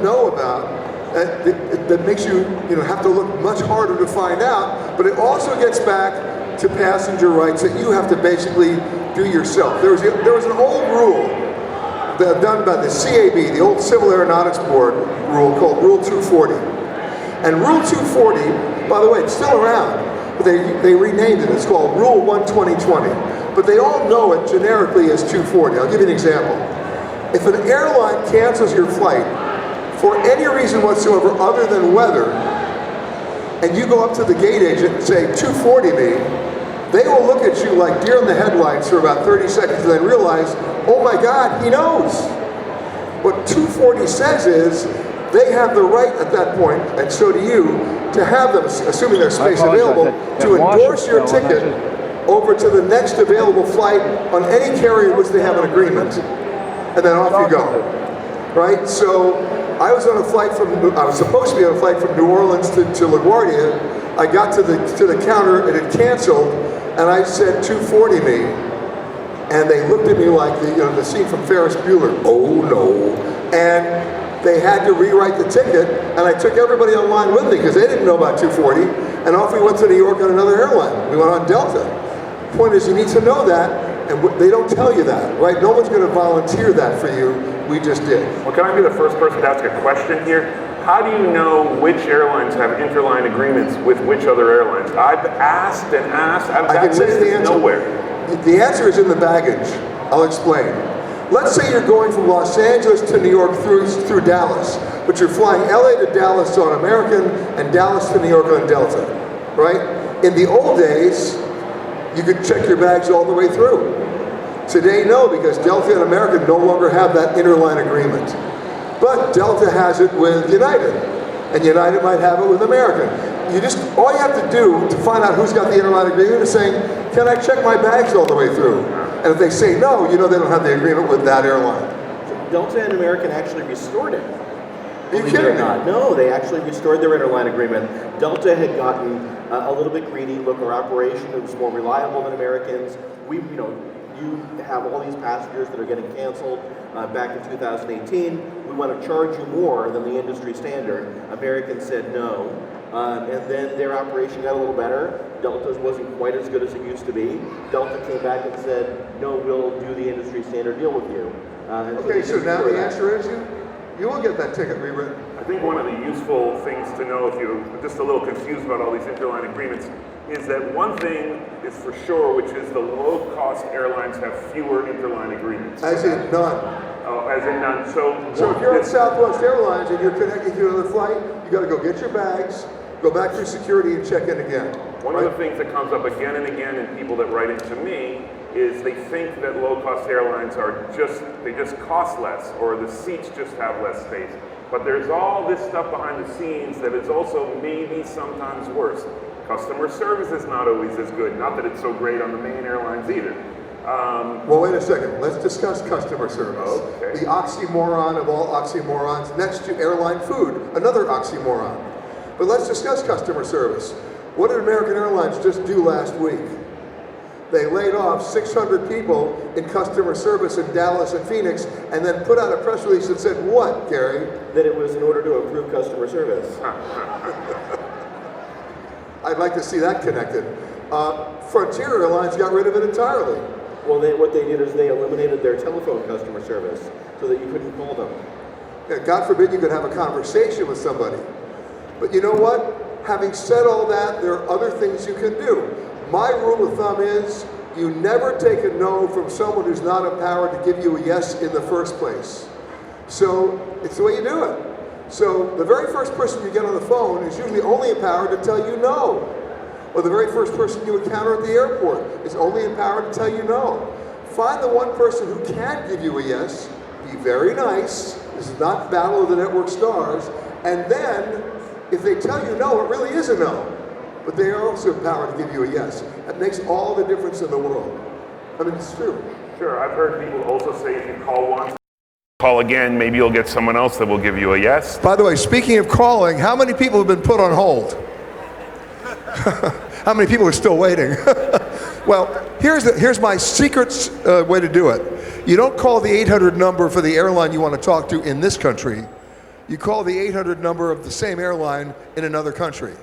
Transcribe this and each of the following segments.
know about that makes you have to look much harder to find out, but it also gets back to passenger rights that you have to basically do yourself. There was an old rule done by the CAB, the old Civil Aeronautics Board rule, called Rule 240. And Rule 240, by the way, it's still around, but they renamed it. It's called Rule 12020. But they all know it generically as 240. I'll give you an example. If an airline cancels your flight for any reason whatsoever other than weather, and you go up to the gate agent and say, 240 me, they will look at you like deer in the headlights for about 30 seconds and then realize, oh my God, he knows. What 240 says is, they have the right at that point, and so do you, to have them, assuming there's space available, to endorse your ticket over to the next available flight on any carrier which they have an agreement. And then off you go, right? So I was supposed to be on a flight from New Orleans to LaGuardia. I got to the counter, and it canceled, and I said 240 me, and they looked at me like the scene from Ferris Bueller, oh no, and they had to rewrite the ticket, and I took everybody online with me because they didn't know about 240, and off we went to New York on another airline. We went on Delta. The point is, you need to know that, and they don't tell you that, right? No one's going to volunteer that for you. We just did. Well, can I be the first person to ask a question here? How do you know which airlines have interline agreements with which other airlines? I've asked and asked. I can tell you the answer. Nowhere. The answer is in the baggage. I'll explain. Let's say you're going from Los Angeles to New York through Dallas, but you're flying LA to Dallas on American and Dallas to New York on Delta, right? In the old days, you could check your bags all the way through. Today, no, because Delta and American no longer have that interline agreement. But Delta has it with United, and United might have it with American. All you have to do to find out who's got the interline agreement is saying, can I check my bags all the way through? And if they say no, they don't have the agreement with that airline. Delta and American actually restored it. Are you kidding me? No, they actually restored their interline agreement. Delta had gotten a little bit greedy. Look, our operation was more reliable than Americans. You have all these passengers that are getting canceled back in 2018. We want to charge you more than the industry standard. American said no. And then their operation got a little better. Delta's wasn't quite as good as it used to be. Delta came back and said, no, we'll do the industry standard deal with you. Okay, so now the answer is you will get that ticket rewritten. I think one of the useful things to know if you're just a little confused about all these interline agreements is that one thing is for sure, which is the low-cost airlines have fewer interline agreements. As in none. Oh, as in none. So if you're on Southwest Airlines and you're connected to another flight, you got to go get your bags, go back through security, and check in again. One of the things that comes up again and again in people that write into me is they think that low-cost airlines they just cost less, or the seats just have less space. But there's all this stuff behind the scenes that is also maybe sometimes worse. Customer service is not always as good. Not that it's so great on the main airlines either. Well, wait a second. Let's discuss customer service. Okay. The oxymoron of all oxymorons, next to airline food, another oxymoron. But let's discuss customer service. What did American Airlines just do last week? They laid off 600 people in customer service in Dallas and Phoenix, and then put out a press release that said what, Gary? That it was in order to improve customer service. I'd like to see that connected. Frontier Airlines got rid of it entirely. Well, what they did is they eliminated their telephone customer service so that you couldn't call them. Yeah, God forbid you could have a conversation with somebody. But you know what? Having said all that, there are other things you can do. My rule of thumb is you never take a no from someone who's not empowered to give you a yes in the first place. So it's the way you do it. So the very first person you get on the phone is usually only empowered to tell you no. Or the very first person you encounter at the airport is only empowered to tell you no. Find the one person who can give you a yes, be very nice, this is not Battle of the Network Stars, and then if they tell you no, it really is a no. But they are also empowered to give you a yes. That makes all the difference in the world. I mean, it's true. Sure, I've heard people also say if you call once, call again, maybe you'll get someone else that will give you a yes. By the way, speaking of calling, how many people have been put on hold? How many people are still waiting? Well, here's my secret way to do it. You don't call the 800 number for the airline you want to talk to in this country. you call the 800 number of the same airline in another country.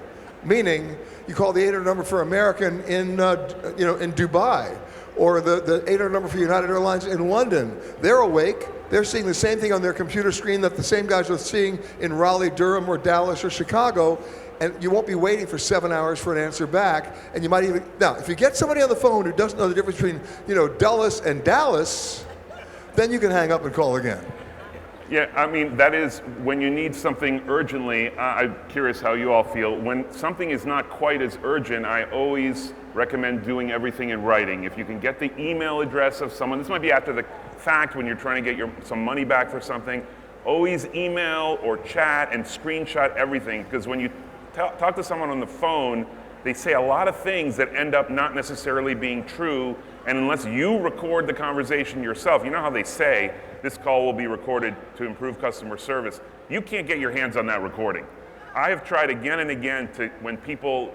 Meaning, you call the 800 number for American in, in Dubai, or the 800 number for United Airlines in London. They're awake. They're seeing the same thing on their computer screen that the same guys are seeing in Raleigh, Durham, or Dallas, or Chicago, and you won't be waiting for 7 hours for an answer back. And you might even, now, if you get somebody on the phone who doesn't know the difference between, Dulles and Dallas, then you can hang up and call again. Yeah, I mean, that is when you need something urgently. I'm curious how you all feel. When something is not quite as urgent, I always recommend doing everything in writing. If you can get the email address of someone, this might be after the fact when you're trying to get some money back for something, always email or chat and screenshot everything, because when you talk to someone on the phone, they say a lot of things that end up not necessarily being true, and unless you record the conversation yourself, you know how they say, this call will be recorded to improve customer service. You can't get your hands on that recording. I have tried again and again when people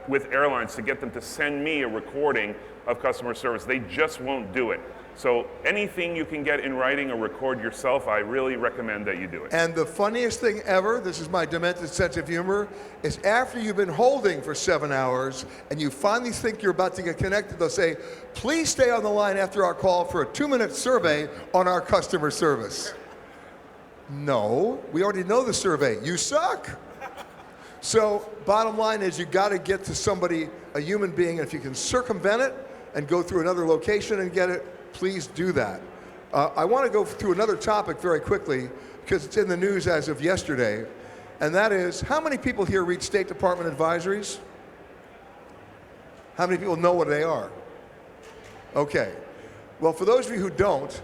with airlines to get them to send me a recording of customer service. They just won't do it. So anything you can get in writing or record yourself, I really recommend that you do it. And the funniest thing ever, this is my demented sense of humor, is after you've been holding for 7 hours and you finally think you're about to get connected, they'll say, please stay on the line after our call for a 2-minute survey on our customer service. No, we already know the survey. You suck. So bottom line is you got to get to somebody, a human being, and if you can circumvent it and go through another location and get it, please do that. I want to go through another topic very quickly because it's in the news as of yesterday, and that is, how many people here read State Department advisories? How many people know what they are? Okay. Well, for those of you who don't,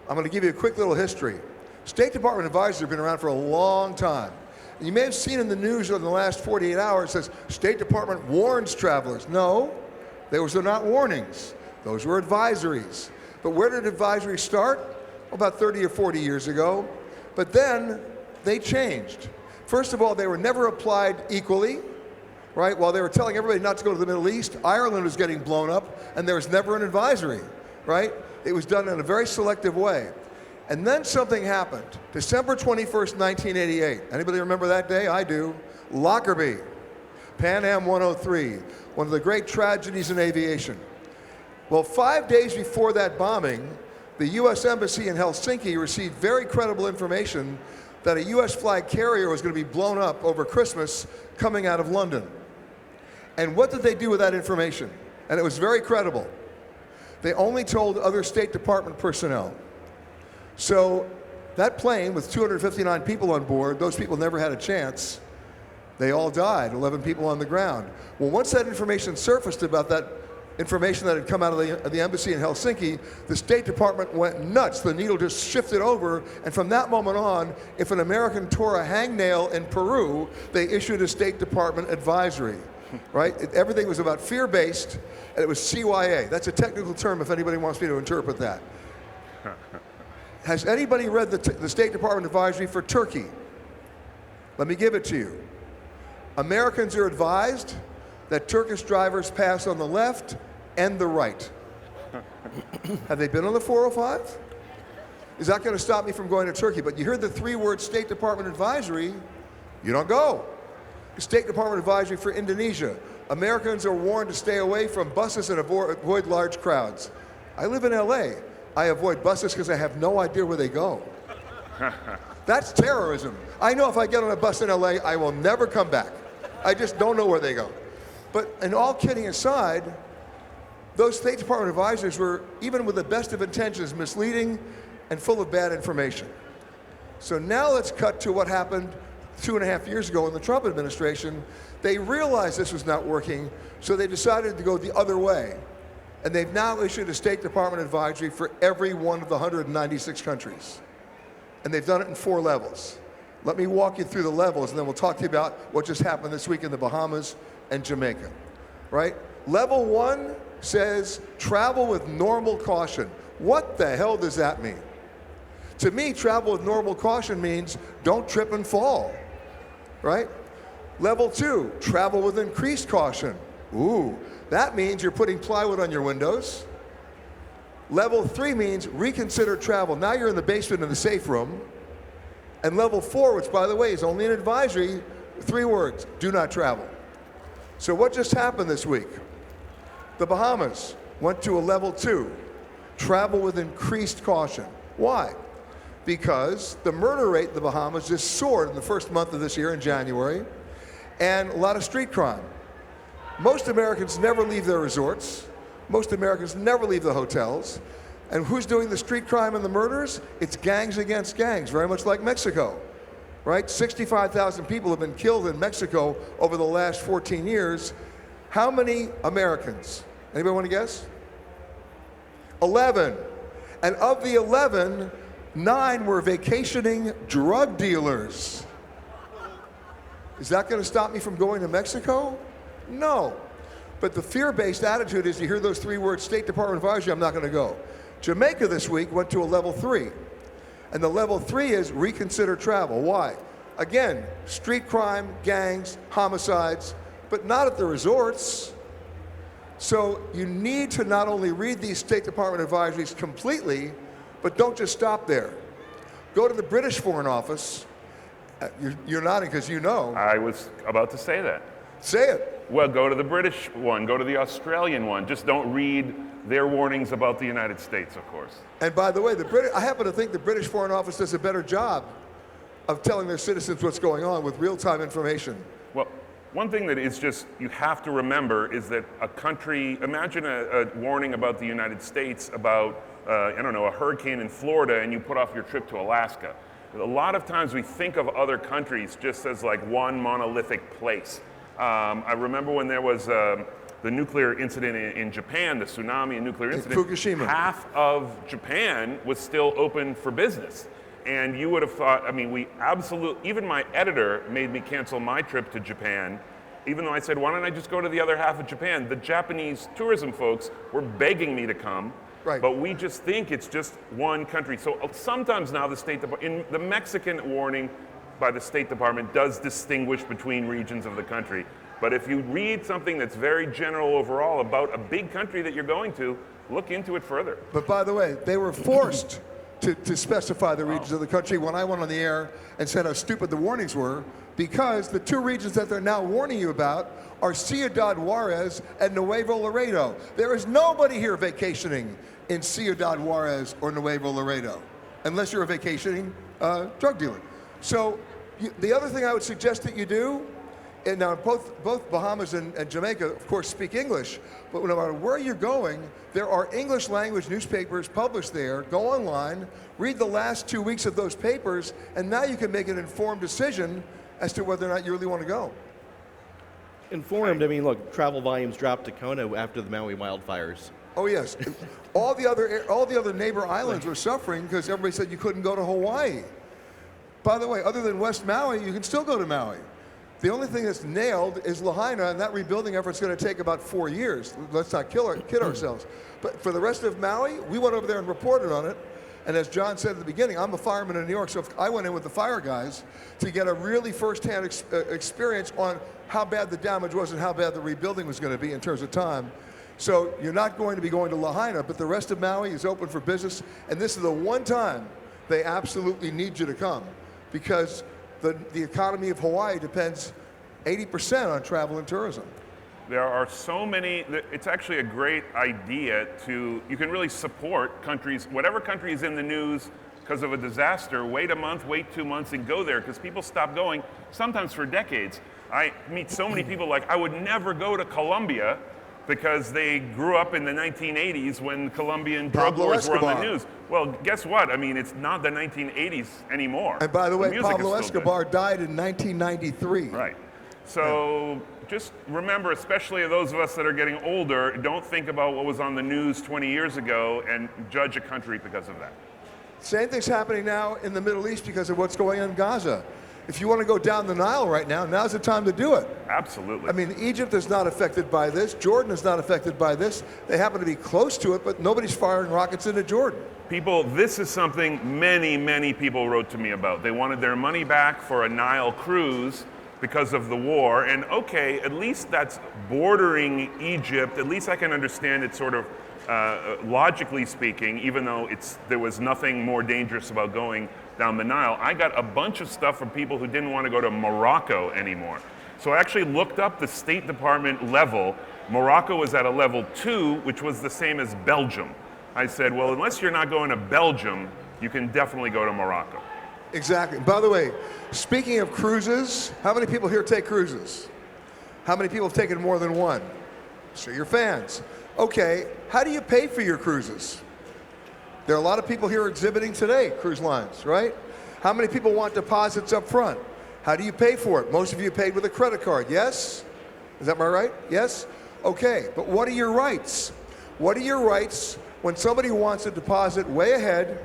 I'm going to give you a quick little history. State Department advisories have been around for a long time. And you may have seen in the news in the last 48 hours, it says, State Department warns travelers. No, those are not warnings. Those were advisories. But where did advisories start? About 30 or 40 years ago. But then they changed. First of all, they were never applied equally, right? While they were telling everybody not to go to the Middle East, Ireland was getting blown up, and there was never an advisory, right? It was done in a very selective way. And then something happened. December 21st, 1988. Anybody remember that day? I do. Lockerbie, Pan Am 103, one of the great tragedies in aviation. Well, 5 days before that bombing, the U.S. Embassy in Helsinki received very credible information that a U.S. flag carrier was going to be blown up over Christmas coming out of London. And what did they do with that information? And it was very credible. They only told other State Department personnel. So that plane with 259 people on board, those people never had a chance. They all died, 11 people on the ground. Well, once that information surfaced about that information that had come out of the embassy in Helsinki, the State Department went nuts. The needle just shifted over, and from that moment on, if an American tore a hangnail in Peru, they issued a State Department advisory, right? Everything was about fear-based, and it was CYA. That's a technical term if anybody wants me to interpret that. Has anybody read the State Department advisory for Turkey? Let me give it to you. Americans are advised that Turkish drivers pass on the left and the right. Have they been on the 405? Is that going to stop me from going to Turkey? But you heard the 3-word State Department advisory, you don't go. The State Department advisory for Indonesia. Americans are warned to stay away from buses and avoid large crowds. I live in LA. I avoid buses because I have no idea where they go. That's terrorism. I know if I get on a bus in LA, I will never come back. I just don't know where they go. But in all kidding aside, those State Department advisors were, even with the best of intentions, misleading and full of bad information. So now let's cut to what happened 2.5 years ago in the Trump administration. They realized this was not working, so they decided to go the other way. And they've now issued a State Department advisory for every one of the 196 countries. And they've done it in 4 levels. Let me walk you through the levels, and then we'll talk to you about what just happened this week in the Bahamas and Jamaica, right? Level 1 says travel with normal caution. What the hell does that mean? To me, travel with normal caution means don't trip and fall, right? Level 2, travel with increased caution. Ooh, that means you're putting plywood on your windows. Level 3 means reconsider travel. Now you're in the basement in the safe room. And level 4, which by the way is only an advisory, 3 words: do not travel. So what just happened this week? The Bahamas went to a level 2, travel with increased caution. Why? Because the murder rate in the Bahamas just soared in the first month of this year, in January, and a lot of street crime. Most Americans never leave their resorts. Most Americans never leave the hotels. And who's doing the street crime and the murders? It's gangs against gangs, very much like Mexico, right? 65,000 people have been killed in Mexico over the last 14 years. How many Americans? Anybody want to guess? 11. And of the 11, 9 were vacationing drug dealers. Is that going to stop me from going to Mexico? No. But the fear-based attitude is, you hear those 3 words, State Department advisory, I'm not going to go. Jamaica this week went to a level 3. And the level 3 is reconsider travel. Why? Again, street crime, gangs, homicides, but not at the resorts. So you need to not only read these State Department advisories completely, but don't just stop there. Go to the British Foreign Office. You're nodding because you know. I was about to say that. Say it. Well, go to the British one, go to the Australian one. Just don't read their warnings about the United States, of course. And by the way, I happen to think the British Foreign Office does a better job of telling their citizens what's going on with real-time information. Well, one thing that is just, you have to remember is that a country, imagine a warning about the United States about, I don't know, a hurricane in Florida, and you put off your trip to Alaska. A lot of times we think of other countries just as like one monolithic place. I remember when there was the nuclear incident in Japan, the tsunami and nuclear incident. Fukushima. Half of Japan was still open for business. And you would have thought, I mean, even my editor made me cancel my trip to Japan, even though I said, why don't I just go to the other half of Japan? The Japanese tourism folks were begging me to come. Right. But we just think it's just one country. So sometimes now the State Department, in the Mexican warning by the State Department does distinguish between regions of the country. But if you read something that's very general overall about a big country that you're going to, look into it further. But by the way, they were forced to specify the regions of the country when I went on the air and said how stupid the warnings were, because the 2 regions that they're now warning you about are Ciudad Juarez and Nuevo Laredo. There is nobody here vacationing in Ciudad Juarez or Nuevo Laredo, unless you're a vacationing drug dealer. So the other thing I would suggest that you do, and now both Bahamas and Jamaica, of course, speak English, but no matter where you're going, there are English language newspapers published there. Go online, read the last 2 weeks of those papers, and now you can make an informed decision as to whether or not you really want to go. Informed, I mean, look, travel volumes dropped to Kona after the Maui wildfires. Oh yes, all the other neighbor islands were suffering because everybody said you couldn't go to Hawaii. By the way, other than West Maui, you can still go to Maui. The only thing that's nailed is Lahaina, and that rebuilding effort's going to take about 4 years. Let's not kid ourselves. But for the rest of Maui, we went over there and reported on it. And as John said at the beginning, I'm a fireman in New York, so I went in with the fire guys to get a really first-hand experience on how bad the damage was and how bad the rebuilding was going to be in terms of time. So you're not going to be going to Lahaina, but the rest of Maui is open for business. And this is the one time they absolutely need you to come, because the economy of Hawaii depends 80% on travel and tourism. There are so many, it's actually a great idea you can really support countries, whatever country is in the news because of a disaster, wait a month, wait 2 months and go there, because people stop going, sometimes for decades. I meet so many people like, I would never go to Colombia because they grew up in the 1980s when Colombian drug lords were on the news. Well, guess what? I mean, it's not the 1980s anymore. And by the way, music Pablo is still Escobar good. died in 1993. Right. So just remember, especially those of us that are getting older, don't think about what was on the news 20 years ago and judge a country because of that. Same thing's happening now in the Middle East because of what's going on in Gaza. If you want to go down the Nile right now, now's the time to do it. Absolutely. I mean, Egypt is not affected by this. Jordan is not affected by this. They happen to be close to it, but nobody's firing rockets into Jordan. People, this is something many, many people wrote to me about. They wanted their money back for a Nile cruise because of the war. And okay, at least that's bordering Egypt. At least I can understand it sort of logically speaking, even though there was nothing more dangerous about going down the Nile. I got a bunch of stuff from people who didn't want to go to Morocco anymore. So I actually looked up the State Department level. Morocco was at a level 2, which was the same as Belgium. I said, well, unless you're not going to Belgium, you can definitely go to Morocco. Exactly. By the way, speaking of cruises, how many people here take cruises? How many people have taken more than one? So you're fans. Okay, how do you pay for your cruises? There are a lot of people here exhibiting today, cruise lines, right? How many people want deposits up front? How do you pay for it? Most of you paid with a credit card, yes? Is that right? Yes? Okay, but what are your rights? What are your rights when somebody wants a deposit way ahead,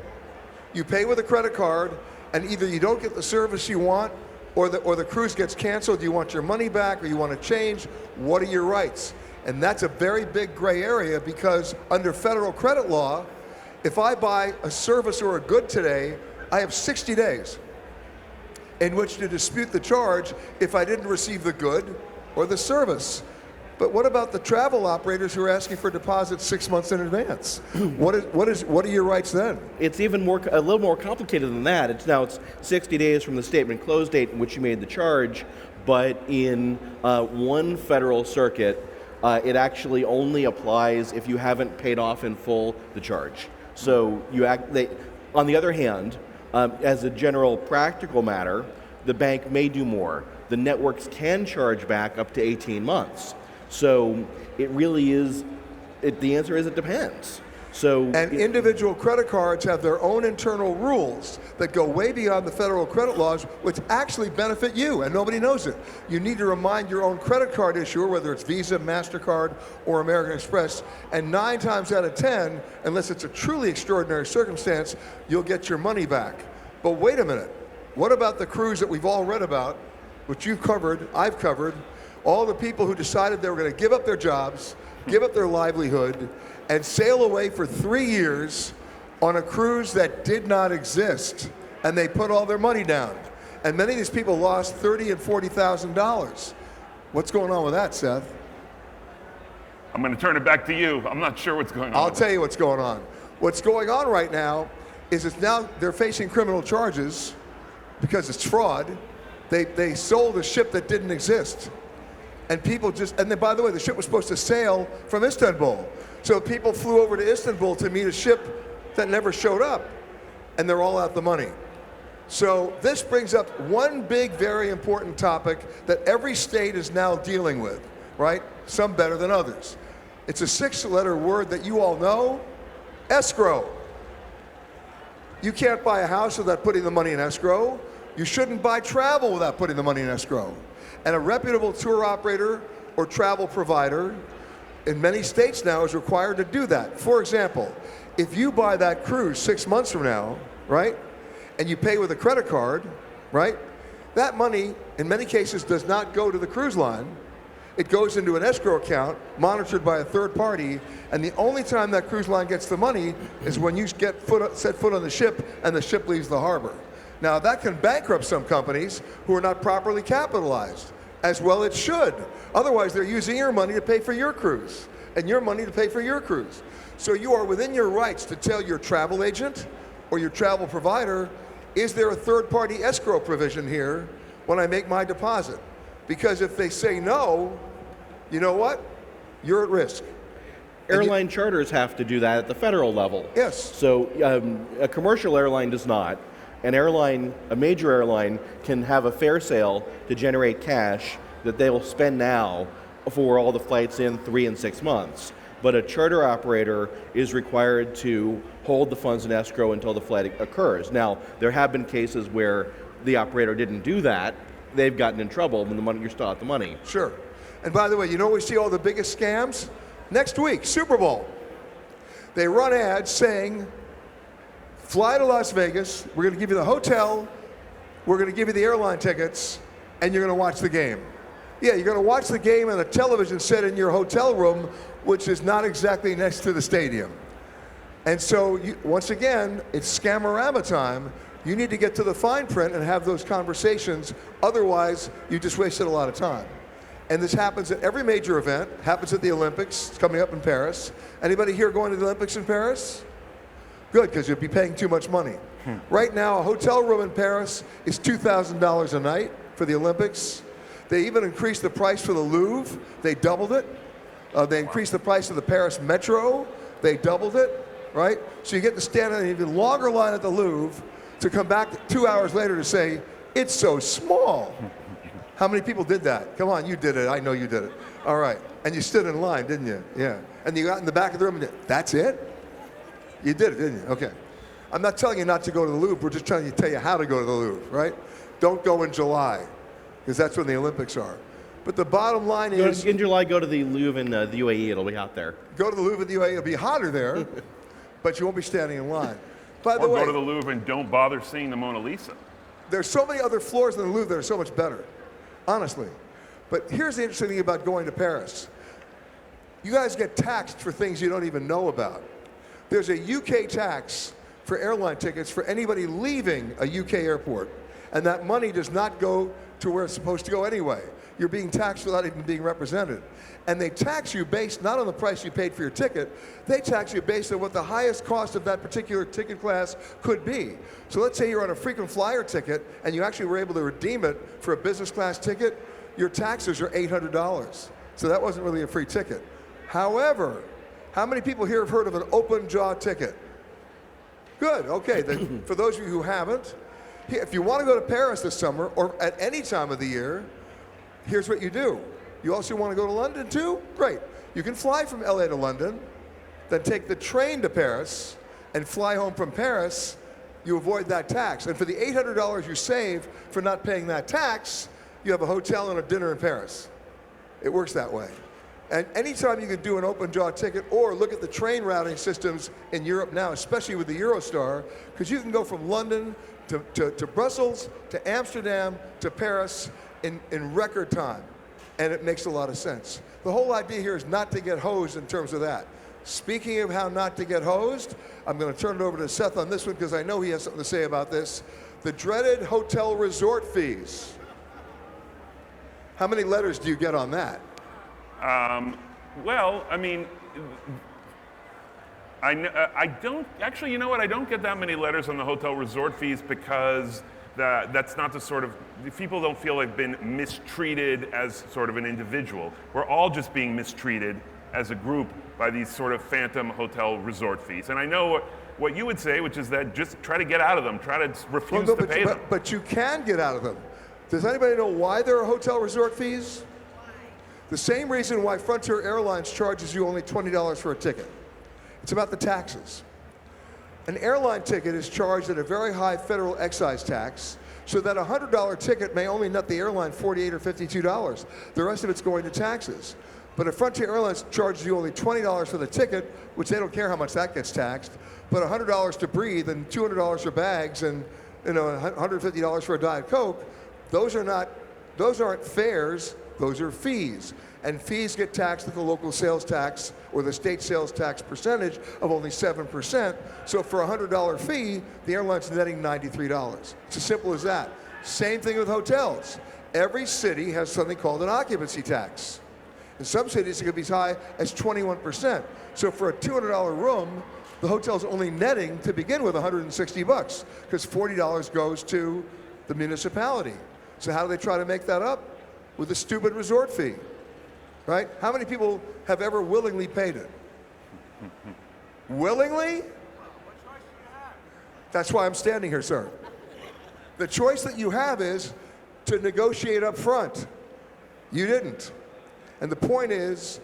you pay with a credit card, and either you don't get the service you want, or the cruise gets canceled, you want your money back, or you want to change? What are your rights? And that's a very big gray area, because under federal credit law, if I buy a service or a good today, I have 60 days in which to dispute the charge if I didn't receive the good or the service. But what about the travel operators who are asking for deposits 6 months in advance? What are your rights then? It's even a little more complicated than that. It's 60 days from the statement close date in which you made the charge, but in one federal circuit, it actually only applies if you haven't paid off in full the charge. So on the other hand, as a general practical matter, the bank may do more. The networks can charge back up to 18 months. So it really is, the answer is it depends. And individual credit cards have their own internal rules that go way beyond the federal credit laws, which actually benefit you, and nobody knows it. You need to remind your own credit card issuer, whether it's Visa, MasterCard, or American Express, and 9 times out of 10, unless it's a truly extraordinary circumstance, you'll get your money back. But wait a minute, what about the cruise that we've all read about, which you've covered, I've covered, all the people who decided they were going to give up their jobs, give up their livelihood, and sail away for 3 years on a cruise that did not exist, and they put all their money down. And many of these people lost $30,000 and $40,000. What's going on with that, Seth? I'm going to turn it back to you. I'm not sure what's going on. I'll tell you what's going on. What's going on right now is they're facing criminal charges because it's fraud. They sold a ship that didn't exist. And then by the way, the ship was supposed to sail from Istanbul. So people flew over to Istanbul to meet a ship that never showed up, and they're all out the money. So this brings up one big, very important topic that every state is now dealing with, right? Some better than others. It's a 6-letter word that you all know, escrow. You can't buy a house without putting the money in escrow. You shouldn't buy travel without putting the money in escrow. And a reputable tour operator or travel provider in many states now is required to do that. For example, if you buy that cruise 6 months from now, right, and you pay with a credit card, right, that money in many cases does not go to the cruise line. It goes into an escrow account monitored by a third party, and the only time that cruise line gets the money is when you set foot on the ship and the ship leaves the harbor. Now, that can bankrupt some companies who are not properly capitalized, as well it should. Otherwise, they're using your money to pay for your cruise, and your money to pay for your cruise. So you are within your rights to tell your travel agent or your travel provider, is there a third-party escrow provision here when I make my deposit? Because if they say no, you know what? You're at risk. Airline charters have to do that at the federal level. Yes. So a commercial airline does not. A major airline can have a fare sale to generate cash that they will spend now for all the flights in 3 and 6 months. But a charter operator is required to hold the funds in escrow until the flight occurs. Now, there have been cases where the operator didn't do that. They've gotten in trouble when you're still out the money. Sure. And by the way, you know where we see all the biggest scams? Next week, Super Bowl. They run ads saying, fly to Las Vegas, we're going to give you the hotel, we're going to give you the airline tickets, and you're going to watch the game. Yeah, you're going to watch the game on a television set in your hotel room, which is not exactly next to the stadium. And so, once again, it's scamorama time. You need to get to the fine print and have those conversations. Otherwise, you just wasted a lot of time. And this happens at every major event, happens at the Olympics, coming up in Paris. Anybody here going to the Olympics in Paris? Good, because you'll be paying too much money. Right now, a hotel room in Paris is $2,000 a night for the Olympics. They even increased the price for the Louvre. They doubled it. They increased the price of the Paris Metro. They doubled it, right? So you get to stand in an even longer line at the Louvre to come back 2 hours later to say, it's so small. How many people did that? Come on, you did it. I know you did it. All right. And you stood in line, didn't you? Yeah. And you got in the back of the room and that's it? You did it, didn't you? Okay. I'm not telling you not to go to the Louvre. We're just trying to tell you how to go to the Louvre, right? Don't go in July, because that's when the Olympics are. But the bottom line is... In July, go to the Louvre in the UAE. It'll be hot there. Go to the Louvre in the UAE. It'll be hotter there, but you won't be standing in line. By the way, go to the Louvre and don't bother seeing the Mona Lisa. There's so many other floors in the Louvre that are so much better, honestly. But here's the interesting thing about going to Paris. You guys get taxed for things you don't even know about. There's a UK tax for airline tickets for anybody leaving a UK airport. And that money does not go to where it's supposed to go anyway. You're being taxed without even being represented. And they tax you based not on the price you paid for your ticket, they tax you based on what the highest cost of that particular ticket class could be. So let's say you're on a frequent flyer ticket and you actually were able to redeem it for a business class ticket, your taxes are $800. So that wasn't really a free ticket. However, how many people here have heard of an open jaw ticket? Good, okay, then for those of you who haven't, if you want to go to Paris this summer, or at any time of the year, here's what you do. You also want to go to London too? Great. You can fly from LA to London, then take the train to Paris, and fly home from Paris. You avoid that tax. And for the $800 you save for not paying that tax, you have a hotel and a dinner in Paris. It works that way. And anytime you can do an open jaw ticket, or look at the train routing systems in Europe now, especially with the Eurostar, because you can go from London to Brussels, to Amsterdam, to Paris in record time. And it makes a lot of sense. The whole idea here is not to get hosed in terms of that. Speaking of how not to get hosed, I'm going to turn it over to Seth on this one because I know he has something to say about this. The dreaded hotel resort fees. How many letters do you get on that? Well, I mean, I don't, actually, you know what, I don't get that many letters on the hotel resort fees because that's not the sort of, people don't feel they've been mistreated as sort of an individual. We're all just being mistreated as a group by these sort of phantom hotel resort fees. And I know what you would say, which is that just try to get out of them, try to refuse to pay them. But you can get out of them. Does anybody know why there are hotel resort fees? The same reason why Frontier Airlines charges you only $20 for a ticket. It's about the taxes. An airline ticket is charged at a very high federal excise tax, so that a $100 ticket may only net the airline $48 or $52. The rest of it's going to taxes. But if Frontier Airlines charges you only $20 for the ticket, which they don't care how much that gets taxed, but $100 to breathe and $200 for bags and $150 for a Diet Coke, those aren't fares, those are fees. And fees get taxed at the local sales tax or the state sales tax percentage of only 7%. So for a $100 fee, the airline's netting $93. It's as simple as that. Same thing with hotels. Every city has something called an occupancy tax. In some cities, it could be as high as 21%. So for a $200 room, the hotel's only netting to begin with $160 because $40 goes to the municipality. So how do they try to make that up? With a stupid resort fee. Right? How many people have ever willingly paid it? Willingly? That's why I'm standing here, sir. The choice that you have is to negotiate up front. You didn't. And the point is,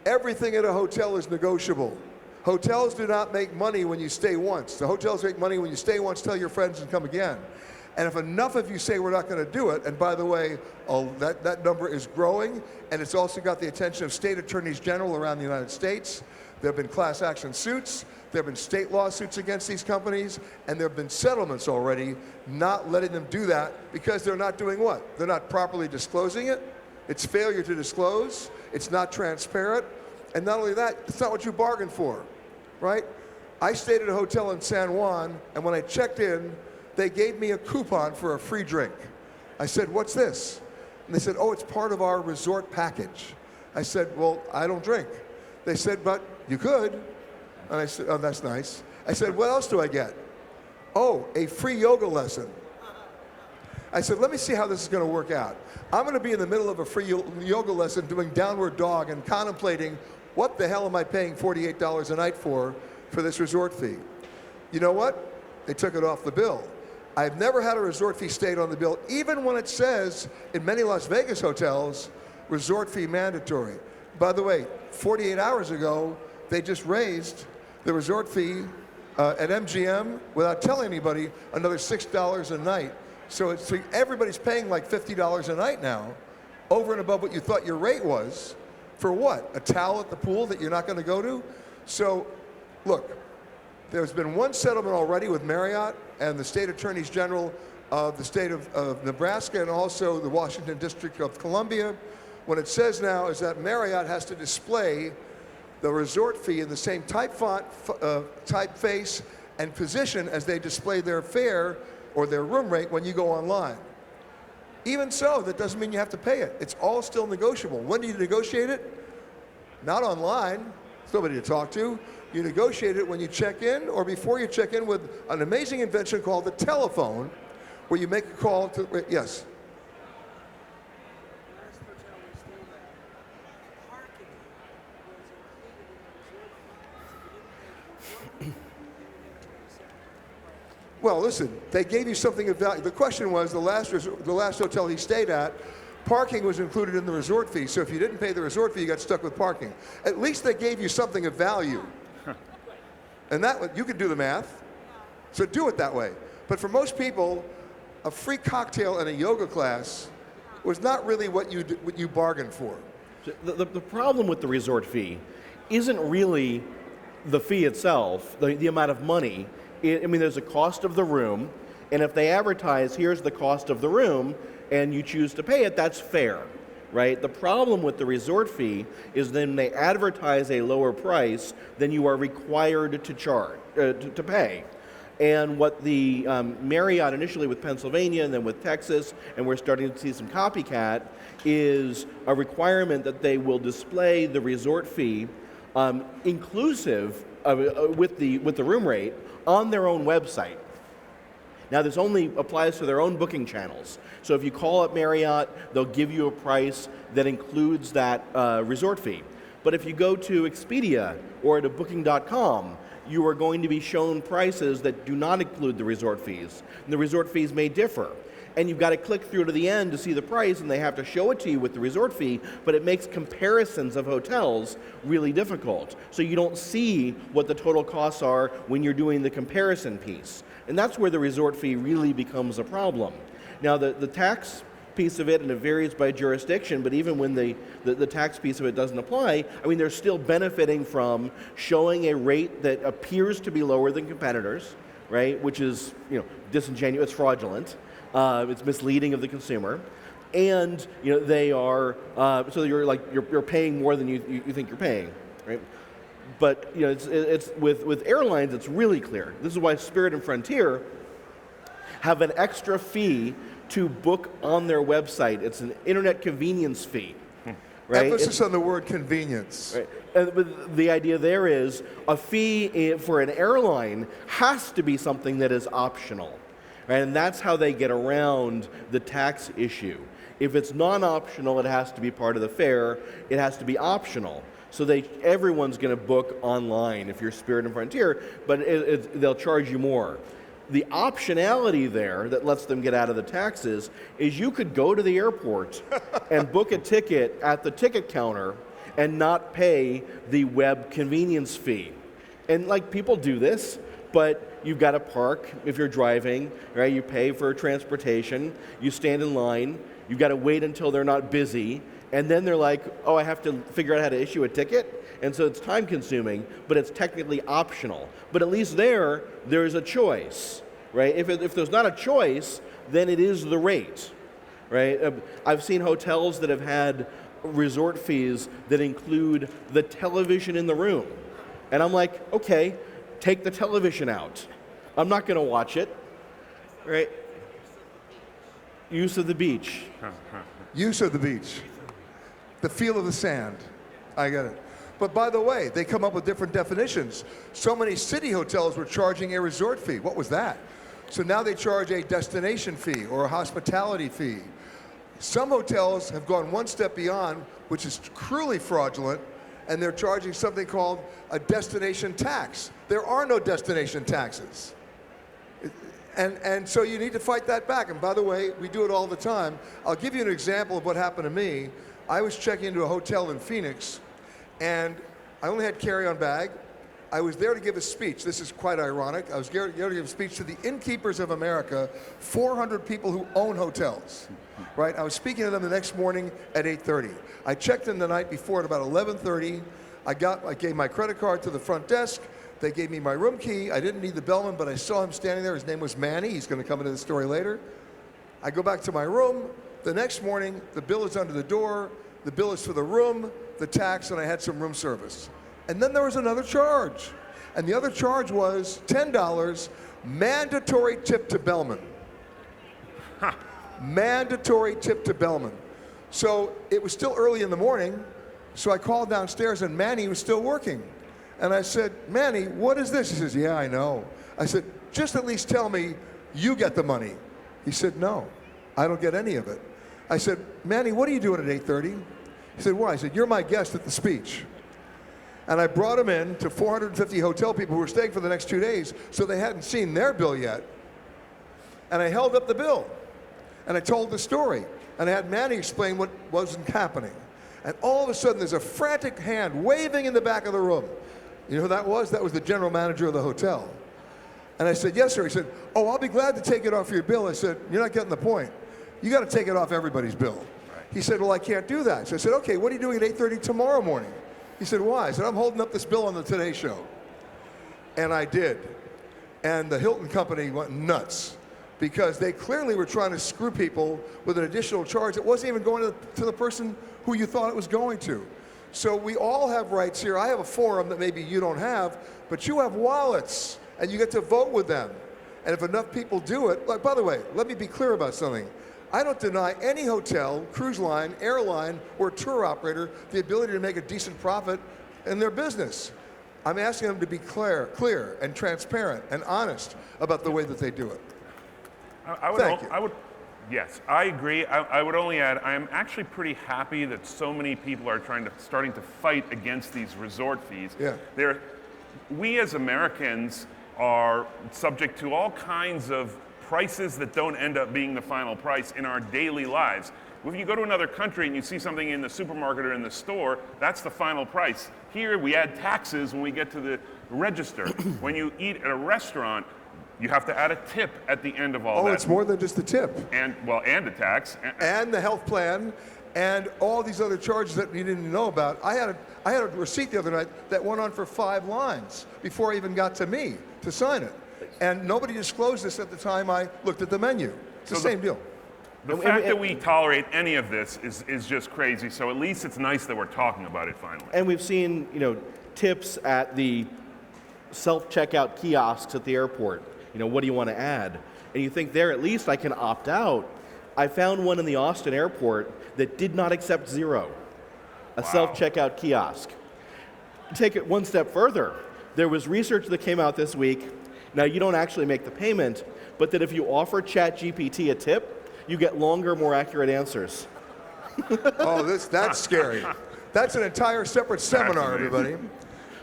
everything at a hotel is negotiable. Hotels do not make money when you stay once. The hotels make money when you stay once, tell your friends, and come again. And if enough of you say we're not going to do it, and by the way, that number is growing, and it's also got the attention of state attorneys general around the United States. There have been class action suits, there have been state lawsuits against these companies, and there have been settlements already not letting them do that because they're not doing what? They're not properly disclosing it. It's failure to disclose. It's not transparent. And not only that, it's not what you bargained for, right? I stayed at a hotel in San Juan, and when I checked in, they gave me a coupon for a free drink. I said, what's this? And they said, oh, it's part of our resort package. I said, well, I don't drink. They said, but you could. And I said, oh, that's nice. I said, what else do I get? Oh, a free yoga lesson. I said, let me see how this is going to work out. I'm going to be in the middle of a free yoga lesson doing downward dog and contemplating, what the hell am I paying $48 a night for this resort fee? You know what? They took it off the bill. I've never had a resort fee stayed on the bill, even when it says in many Las Vegas hotels, resort fee mandatory. By the way, 48 hours ago, they just raised the resort fee at MGM without telling anybody another $6 a night. So everybody's paying like $50 a night now, over and above what you thought your rate was, for what? A towel at the pool that you're not going to go to? So, look, there's been one settlement already with Marriott and the state attorneys general of the state of Nebraska and also the Washington District of Columbia. What it says now is that Marriott has to display the resort fee in the same type font, typeface, and position as they display their fare or their room rate when you go online. Even so, that doesn't mean you have to pay it. It's all still negotiable. When do you negotiate it? Not online. There's nobody to talk to. You negotiate it when you check in or before you check in with an amazing invention called the telephone, where you make a call to, yes? Well, listen, they gave you something of value. The question was, the last hotel he stayed at, parking was included in the resort fee. So if you didn't pay the resort fee, you got stuck with parking. At least they gave you something of value. And that, you can do the math. So do it that way. But for most people, a free cocktail and a yoga class was not really what you bargained for. The problem with the resort fee isn't really the fee itself, the amount of money. I mean, there's a cost of the room, and if they advertise, here's the cost of the room, and you choose to pay it, that's fair, right? The problem with the resort fee is then they advertise a lower price than you are required to charge, to pay. And what the Marriott initially with Pennsylvania and then with Texas, and we're starting to see some copycat, is a requirement that they will display the resort fee inclusive of, with the room rate on their own website. Now, this only applies to their own booking channels. So if you call up Marriott, they'll give you a price that includes that resort fee. But if you go to Expedia or to Booking.com, you are going to be shown prices that do not include the resort fees. And the resort fees may differ. And you've got to click through to the end to see the price, and they have to show it to you with the resort fee, but it makes comparisons of hotels really difficult. So you don't see what the total costs are when you're doing the comparison piece. And that's where the resort fee really becomes a problem. Now, the tax piece of it, and it varies by jurisdiction, but even when the tax piece of it doesn't apply, I mean, they're still benefiting from showing a rate that appears to be lower than competitors, right, which is, disingenuous, it's fraudulent. It's misleading of the consumer, and they are so you're paying more than you think you're paying, right? But it's with airlines, it's really clear. This is why Spirit and Frontier have an extra fee to book on their website. It's an internet convenience fee. Right? Emphasis on the word convenience. Right. And the idea there is a fee for an airline has to be something that is optional. Right? And that's how they get around the tax issue. If it's non-optional, it has to be part of the fare. It has to be optional. So everyone's going to book online if you're Spirit and Frontier, but they'll charge you more. The optionality there that lets them get out of the taxes is you could go to the airport and book a ticket at the ticket counter and not pay the web convenience fee. And people do this, but you've got to park if you're driving, right? You pay for transportation, you stand in line, you've got to wait until they're not busy, and then they're like, oh, I have to figure out how to issue a ticket, and so it's time consuming, but it's technically optional. But at least there's a choice, right? If there's not a choice, then it is the rate, right? I've seen hotels that have had resort fees that include the television in the room, and I'm like, okay, take the television out. I'm not going to watch it, right? Use of the beach. Use of the beach. The feel of the sand. I get it. But by the way, they come up with different definitions. So many city hotels were charging a resort fee. What was that? So now they charge a destination fee or a hospitality fee. Some hotels have gone one step beyond, which is cruelly fraudulent, and they're charging something called a destination tax. There are no destination taxes. And so you need to fight that back. And by the way, we do it all the time. I'll give you an example of what happened to me. I was checking into a hotel in Phoenix, and I only had carry-on bag. I was there to give a speech. This is quite ironic. I was there to give a speech to the innkeepers of America, 400 people who own hotels, right? I was speaking to them the next morning at 8:30. I checked in the night before at about 11:30. I gave my credit card to the front desk. They gave me my room key. I didn't need the bellman, but I saw him standing there. His name was Manny. He's going to come into the story later. I go back to my room. The next morning, the bill is under the door. The bill is for the room, the tax, and I had some room service. And then there was another charge. And the other charge was $10, mandatory tip to bellman. Mandatory tip to bellman. So it was still early in the morning, so I called downstairs and Manny was still working. And I said, Manny, what is this? He says, yeah, I know. I said, just at least tell me you get the money. He said, no, I don't get any of it. I said, Manny, what are you doing at 8:30? He said, why? I said, you're my guest at the speech. And I brought him in to 450 hotel people who were staying for the next 2 days, so they hadn't seen their bill yet. And I held up the bill. And I told the story. And I had Manny explain what wasn't happening. And all of a sudden, there's a frantic hand waving in the back of the room. You know who that was? That was the general manager of the hotel. And I said, yes, sir. He said, oh, I'll be glad to take it off your bill. I said, you're not getting the point. You got to take it off everybody's bill. Right. He said, well, I can't do that. So I said, okay, what are you doing at 8:30 tomorrow morning? He said, why? I said, I'm holding up this bill on the Today Show. And I did. And the Hilton company went nuts because they clearly were trying to screw people with an additional charge that wasn't even going to the person who you thought it was going to. So we all have rights here. I have a forum that maybe you don't have, but you have wallets, and you get to vote with them. And if enough people do it, like, by the way, let me be clear about something. I don't deny any hotel, cruise line, airline, or tour operator the ability to make a decent profit in their business. I'm asking them to be clear and transparent and honest about the way that they do it. Thank you. Yes, I agree. I would only add, I am actually pretty happy that so many people are starting to fight against these resort fees. Yeah. We as Americans are subject to all kinds of prices that don't end up being the final price in our daily lives. When you go to another country and you see something in the supermarket or in the store, that's the final price. Here we add taxes when we get to the register. When you eat at a restaurant, you have to add a tip at the end of all that. Oh, it's more than just the tip. And a tax. And the health plan, and all these other charges that you didn't know about. I had a receipt the other night that went on for 5 lines before it even got to me to sign it. And nobody disclosed this at the time I looked at the menu. It's the same deal. The fact that we tolerate any of this is just crazy, so at least it's nice that we're talking about it finally. And we've seen, tips at the self-checkout kiosks at the airport. What do you want to add? And you think there, at least I can opt out. I found one in the Austin airport that did not accept zero, a self-checkout kiosk. Take it one step further. There was research that came out this week. Now, you don't actually make the payment, but that if you offer ChatGPT a tip, you get longer, more accurate answers. Oh, that's scary. That's an entire separate seminar, everybody.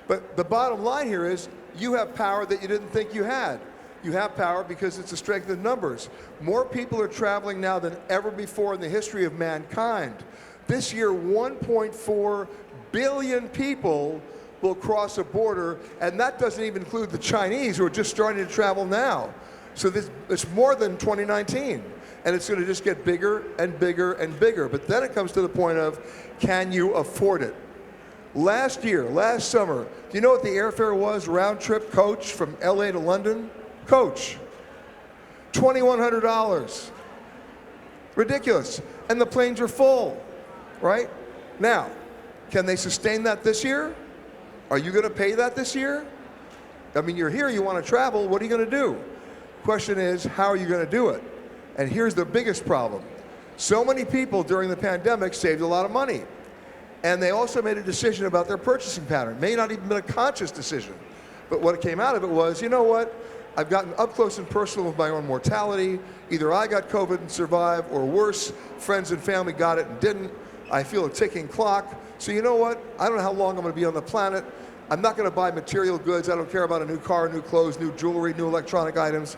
But the bottom line here is you have power that you didn't think you had. You have power because it's the strength of numbers. More people are traveling now than ever before in the history of mankind. This year, 1.4 billion people will cross a border, and that doesn't even include the Chinese who are just starting to travel now. So it's more than 2019, and it's going to just get bigger and bigger and bigger. But then it comes to the point of, can you afford it? Last summer, do you know what the airfare was, round trip coach from LA to London? Coach, $2,100. Ridiculous. And the planes are full, right? Now, can they sustain that this year? Are you going to pay that this year? I mean, you're here, you want to travel, what are you going to do? Question is, how are you going to do it? And here's the biggest problem. So many people during the pandemic saved a lot of money. And they also made a decision about their purchasing pattern. May not even been a conscious decision. But what came out of it was, you know what? I've gotten up close and personal with my own mortality. Either I got COVID and survived, or worse, friends and family got it and didn't. I feel a ticking clock. So you know what? I don't know how long I'm going to be on the planet. I'm not going to buy material goods. I don't care about a new car, new clothes, new jewelry, new electronic items.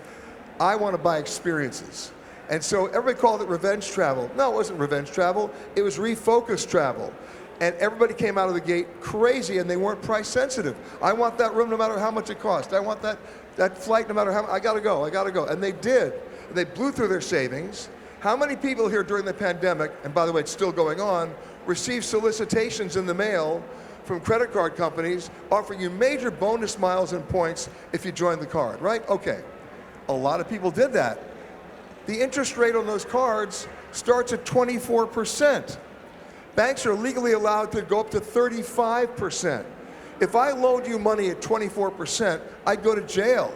I want to buy experiences. And so everybody called it revenge travel. No, it wasn't revenge travel. It was refocused travel. And everybody came out of the gate crazy, and they weren't price sensitive. I want that room no matter how much it costs. I want that flight no matter how much. I gotta go. And they did. They blew through their savings. How many people here during the pandemic, and by the way, it's still going on, received solicitations in the mail from credit card companies offering you major bonus miles and points if you join the card, right? Okay. A lot of people did that. The interest rate on those cards starts at 24%. Banks are legally allowed to go up to 35%. If I loaned you money at 24%, I'd go to jail.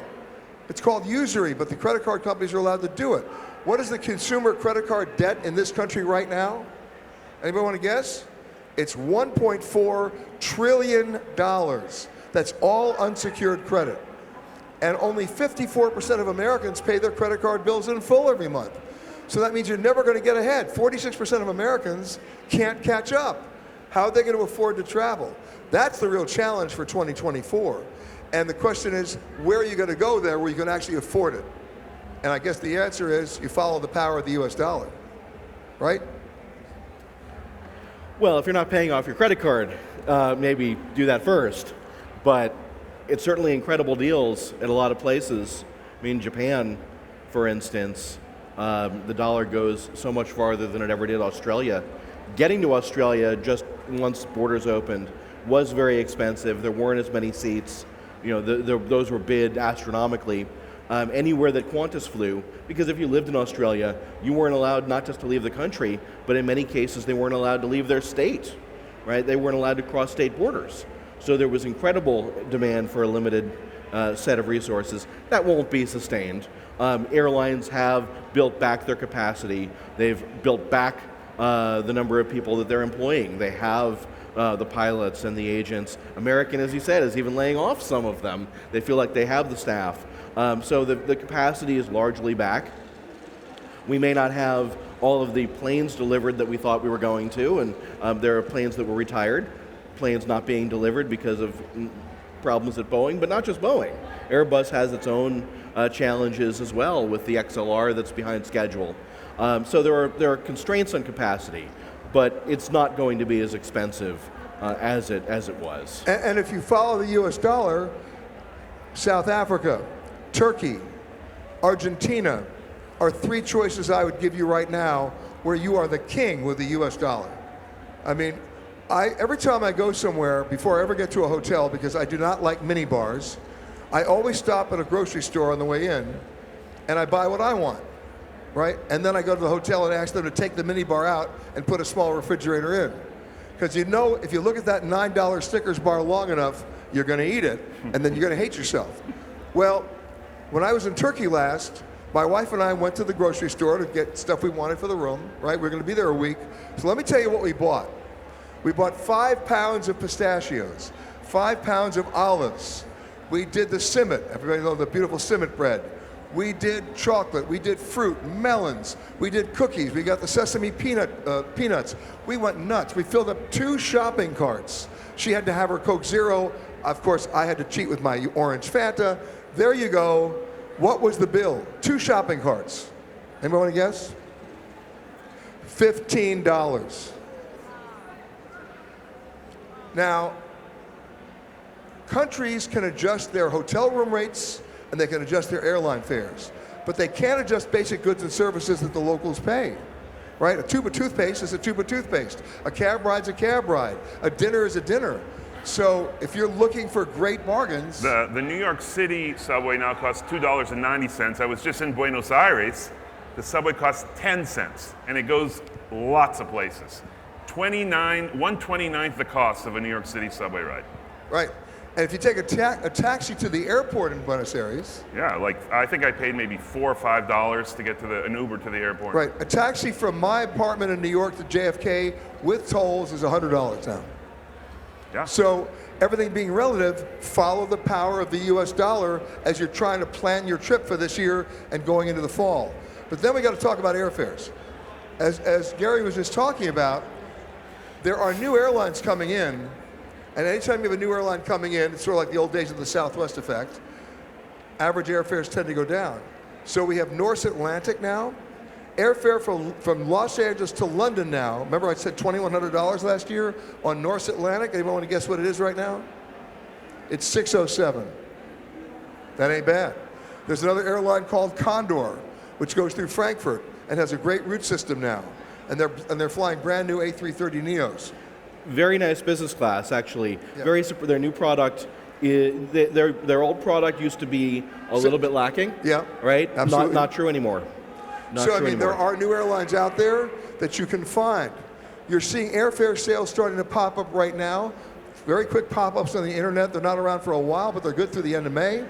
It's called usury, but the credit card companies are allowed to do it. What is the consumer credit card debt in this country right now? Anybody want to guess? It's $1.4 trillion. That's all unsecured credit. And only 54% of Americans pay their credit card bills in full every month. So that means you're never going to get ahead. 46% of Americans can't catch up. How are they going to afford to travel? That's the real challenge for 2024. And the question is, where are you going to go there where you can actually afford it? And I guess the answer is you follow the power of the US dollar, right? Well, if you're not paying off your credit card, maybe do that first. But it's certainly incredible deals at a lot of places. I mean, Japan, for instance, the dollar goes so much farther than it ever did Australia. Getting to Australia just once borders opened was very expensive. There weren't as many seats. You know, those were bid astronomically. Anywhere that Qantas flew, because if you lived in Australia, you weren't allowed not just to leave the country, but in many cases they weren't allowed to leave their state, right? They weren't allowed to cross state borders. So there was incredible demand for a limited set of resources. That won't be sustained. Airlines have built back their capacity. They've built back the number of people that they're employing. They have the pilots and the agents. American, as you said, is even laying off some of them. They feel like they have the staff. So the capacity is largely back. We may not have all of the planes delivered that we thought we were going to, and there are planes that were retired, planes not being delivered because of problems at Boeing, but not just Boeing. Airbus has its own challenges as well with the XLR that's behind schedule. So there are constraints on capacity, but it's not going to be as expensive as it was. And if you follow the US dollar, South Africa, Turkey, Argentina are three choices I would give you right now where you are the king with the US dollar. I mean, every time I go somewhere, before I ever get to a hotel, because I do not like mini bars, I always stop at a grocery store on the way in and I buy what I want, right? And then I go to the hotel and ask them to take the mini bar out and put a small refrigerator in. Because you know, if you look at that $9 Snickers bar long enough, you're gonna eat it and then you're gonna hate yourself. Well, when I was in Turkey last, my wife and I went to the grocery store to get stuff we wanted for the room, right? We're gonna be there a week. So let me tell you what we bought. We bought 5 pounds of pistachios, 5 pounds of olives. We did the simit, everybody knows the beautiful simit bread. We did chocolate, we did fruit, melons, we did cookies, we got the sesame peanuts. We went nuts. We filled up 2 shopping carts. She had to have her Coke Zero. Of course, I had to cheat with my orange Fanta. There you go. What was the bill? 2 shopping carts. Anybody want to guess? $15. Now, countries can adjust their hotel room rates and they can adjust their airline fares, but they can't adjust basic goods and services that the locals pay, right? A tube of toothpaste is a tube of toothpaste. A cab ride's a cab ride. A dinner is a dinner. So if you're looking for great bargains... The New York City subway now costs $2.90. I was just in Buenos Aires. The subway costs 10 cents, and it goes lots of places. 1/29th the cost of a New York City subway ride. Right. And if you take a taxi to the airport in Buenos Aires... Yeah, like I think I paid maybe $4 or $5 to get to an Uber to the airport. Right. A taxi from my apartment in New York to JFK with tolls is $100 now. Yeah. So everything being relative, follow the power of the US dollar as you're trying to plan your trip for this year and going into the fall. But then we got to talk about airfares. As Gary was just talking about, there are new airlines coming in, and anytime you have a new airline coming in, it's sort of like the old days of the Southwest effect, average airfares tend to go down. So we have North Atlantic now. Airfare from Los Angeles to London now, remember I said $2,100 last year on North Atlantic? Anyone want to guess what it is right now? It's $607. That ain't bad. There's another airline called Condor, which goes through Frankfurt and has a great route system now. And they're flying brand new A330neos. Very nice business class, actually. Yeah. Their new product, their old product used to be a little bit lacking. Yeah, right. absolutely. Not true anymore. So I mean, there are new airlines out there that you can find. You're seeing airfare sales starting to pop up right now. Very quick pop-ups on the internet. They're not around for a while, but they're good through the end of May.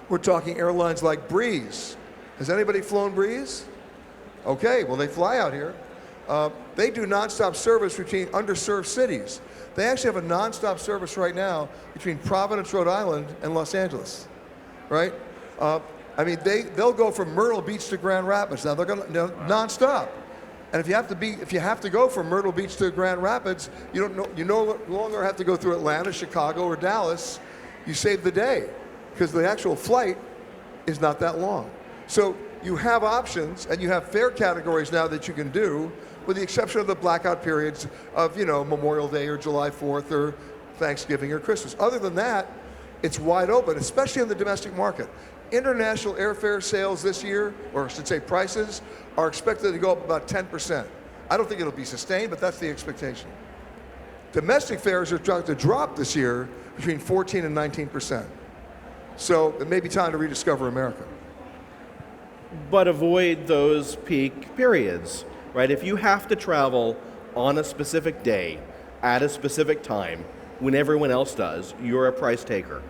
We're talking airlines like Breeze. Has anybody flown Breeze? Okay, well they fly out here. They do nonstop service between underserved cities. They actually have a nonstop service right now between Providence, Rhode Island, and Los Angeles, right? I mean, they'll go from Myrtle Beach to Grand Rapids. Now they're going to nonstop. And if you have to go from Myrtle Beach to Grand Rapids, you no longer have to go through Atlanta, Chicago, or Dallas. You save the day because the actual flight is not that long. So you have options and you have fare categories now that you can do, with the exception of the blackout periods of Memorial Day or July 4th or Thanksgiving or Christmas. Other than that, it's wide open, especially in the domestic market. International airfare sales this year, or I should say prices, are expected to go up about 10%. I don't think it'll be sustained, but that's the expectation. Domestic fares are expected to drop this year between 14 and 19%. So it may be time to rediscover America. But avoid those peak periods, right? If you have to travel on a specific day, at a specific time, when everyone else does, you're a price taker,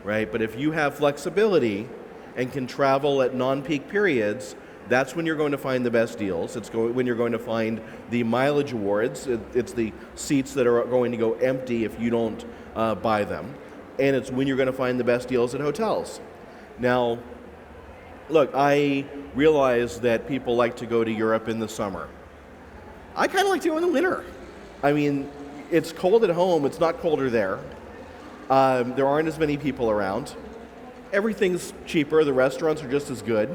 right? But if you have flexibility and can travel at non-peak periods, that's when you're going to find the best deals. When you're going to find the mileage awards. It's the seats that are going to go empty if you don't buy them. And it's when you're going to find the best deals at hotels. Now, look, I realize that people like to go to Europe in the summer. I kind of like to go in the winter. I mean, it's cold at home. It's not colder there. There aren't as many people around. Everything's cheaper. The restaurants are just as good.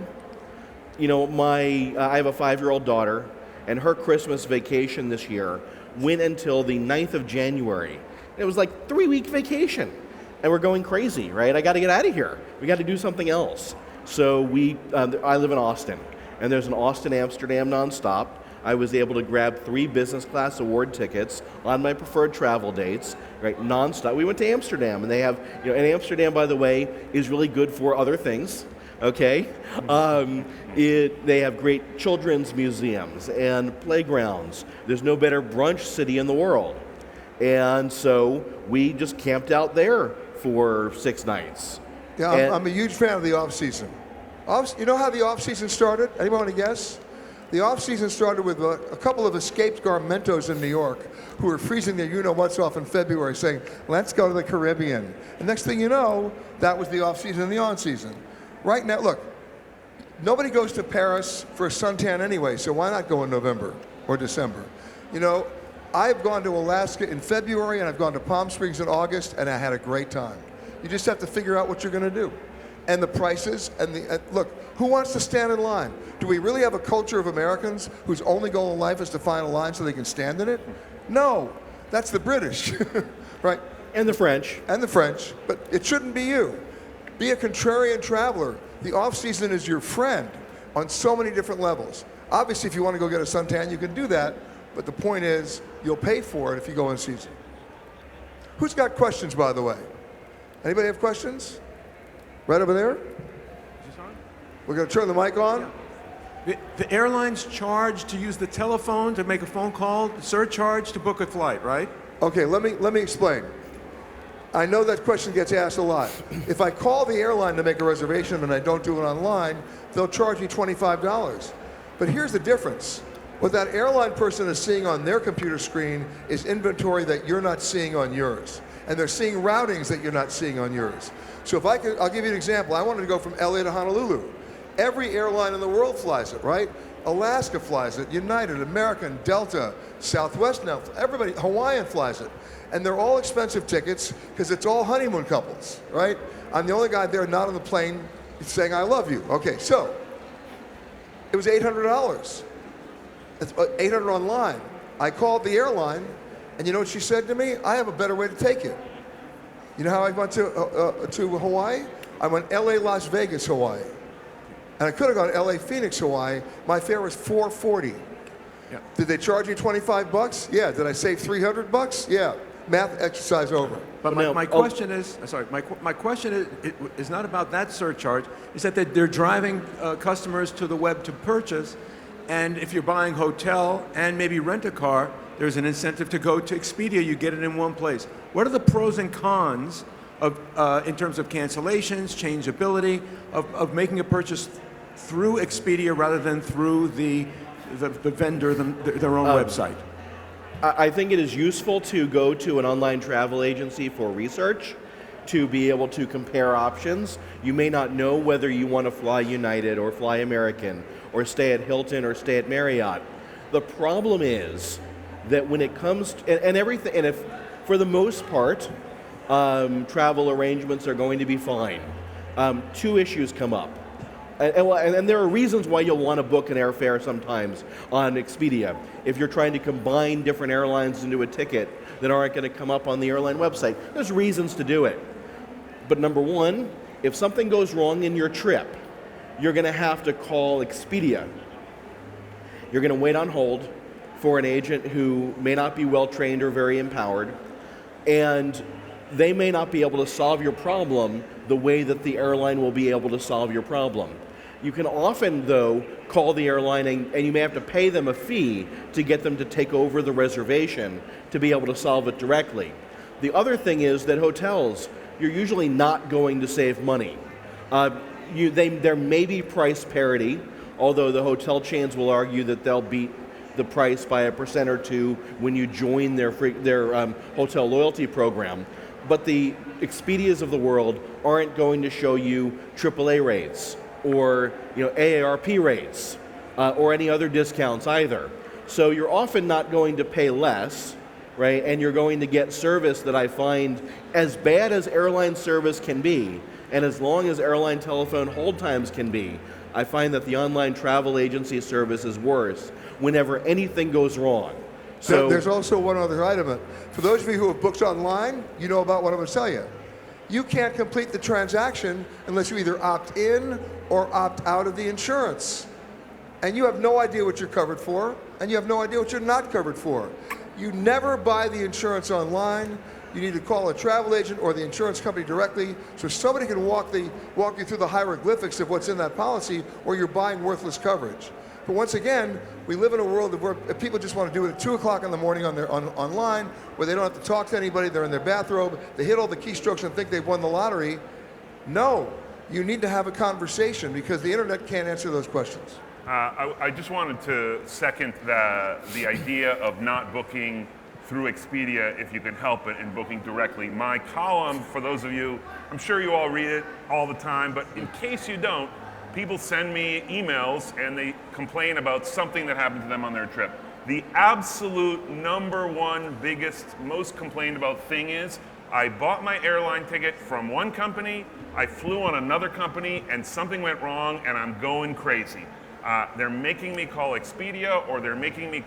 I have a 5-year-old daughter, and her Christmas vacation this year went until the 9th of January. It was like 3-week vacation, and we're going crazy, right? I got to get out of here. We got to do something else. So I live in Austin, and there's an Austin-Amsterdam nonstop. I was able to grab 3 business class award tickets on my preferred travel dates, right, nonstop. We went to Amsterdam, and they have, and Amsterdam, by the way, is really good for other things, okay? They have great children's museums and playgrounds. There's no better brunch city in the world. And so we just camped out there for 6 nights. Yeah, I'm a huge fan of the off-season. You know how the off-season started? Anyone want to guess? The off-season started with a couple of escaped Garmentos in New York who were freezing their you-know-what's off in February saying, let's go to the Caribbean. And next thing you know, that was the off-season and the on-season. Right now, look, nobody goes to Paris for a suntan anyway, so why not go in November or December? I've gone to Alaska in February and I've gone to Palm Springs in August and I had a great time. You just have to figure out what you're going to do. And the prices, look, who wants to stand in line? Do we really have a culture of Americans whose only goal in life is to find a line so they can stand in it? No, that's the British, right? And the French. And the French, but it shouldn't be you. Be a contrarian traveler. The off-season is your friend on so many different levels. Obviously, if you want to go get a suntan, you can do that, but the point is, you'll pay for it if you go in season. Who's got questions, by the way? Anybody have questions? Right over there? Is this on? We're going to turn the mic on. The airlines charge to use the telephone to make a phone call, surcharge to book a flight, right? Okay, let me explain. I know that question gets asked a lot. If I call the airline to make a reservation and I don't do it online, they'll charge me $25. But here's the difference. What that airline person is seeing on their computer screen is inventory that you're not seeing on yours. And they're seeing routings that you're not seeing on yours. So if I'll give you an example. I wanted to go from LA to Honolulu. Every airline in the world flies it, right? Alaska flies it, United, American, Delta, Southwest now, everybody, Hawaiian flies it. And they're all expensive tickets because it's all honeymoon couples, right? I'm the only guy there not on the plane saying I love you. Okay, so it was $800. It's $800 online. I called the airline, and you know what she said to me? I have a better way to take it. You know how I went to Hawaii? I went LA, Las Vegas, Hawaii. And I could have gone LA, Phoenix, Hawaii. My fare was $440. Yeah. Did they charge you $25? Yeah. Did I save $300? Yeah. Math exercise over. But my question is, sorry, my question is not about that surcharge. It's that they're driving customers to the web to purchase, and if you're buying hotel and maybe rent a car, there's an incentive to go to Expedia. You get it in one place. What are the pros and cons of, in terms of cancellations, changeability, of making a purchase through Expedia rather than through the vendor, their own website? I think it is useful to go to an online travel agency for research, to be able to compare options. You may not know whether you want to fly United or fly American or stay at Hilton or stay at Marriott. The problem is that when it comes to, and everything, and if for the most part, travel arrangements are going to be fine. Two issues come up. And there are reasons why you'll want to book an airfare sometimes on Expedia. If you're trying to combine different airlines into a ticket that aren't going to come up on the airline website, there's reasons to do it. But number one, if something goes wrong in your trip, you're going to have to call Expedia. You're going to wait on hold for an agent who may not be well trained or very empowered, and they may not be able to solve your problem the way that the airline will be able to solve your problem. You can often, though, call the airline and you may have to pay them a fee to get them to take over the reservation to be able to solve it directly. The other thing is that hotels, you're usually not going to save money. There may be price parity, although the hotel chains will argue that they'll beat the price by 1% or 2% when you join their hotel loyalty program. But the Expedias of the world aren't going to show you AAA rates or AARP rates or any other discounts either. So you're often not going to pay less, right? And you're going to get service that I find, as bad as airline service can be, and as long as airline telephone hold times can be, I find that the online travel agency service is worse whenever anything goes wrong. So there's also one other item. For those of you who have booked online, you know about what I'm going to tell you. You can't complete the transaction unless you either opt in or opt out of the insurance. And you have no idea what you're covered for, and you have no idea what you're not covered for. You never buy the insurance online. You need to call a travel agent or the insurance company directly so somebody can walk you through the hieroglyphics of what's in that policy, or you're buying worthless coverage. But once again, we live in a world where people just want to do it at 2 o'clock in the morning online, where they don't have to talk to anybody, they're in their bathrobe, they hit all the keystrokes and think they've won the lottery. No, you need to have a conversation because the internet can't answer those questions. I just wanted to second the idea of not booking through Expedia if you can help it and booking directly. My column, for those of you, I'm sure you all read it all the time, but in case you don't, people send me emails and they complain about something that happened to them on their trip. The absolute number one biggest, most complained about thing is, I bought my airline ticket from one company, I flew on another company, and something went wrong and I'm going crazy. They're making me call Expedia, or they're making me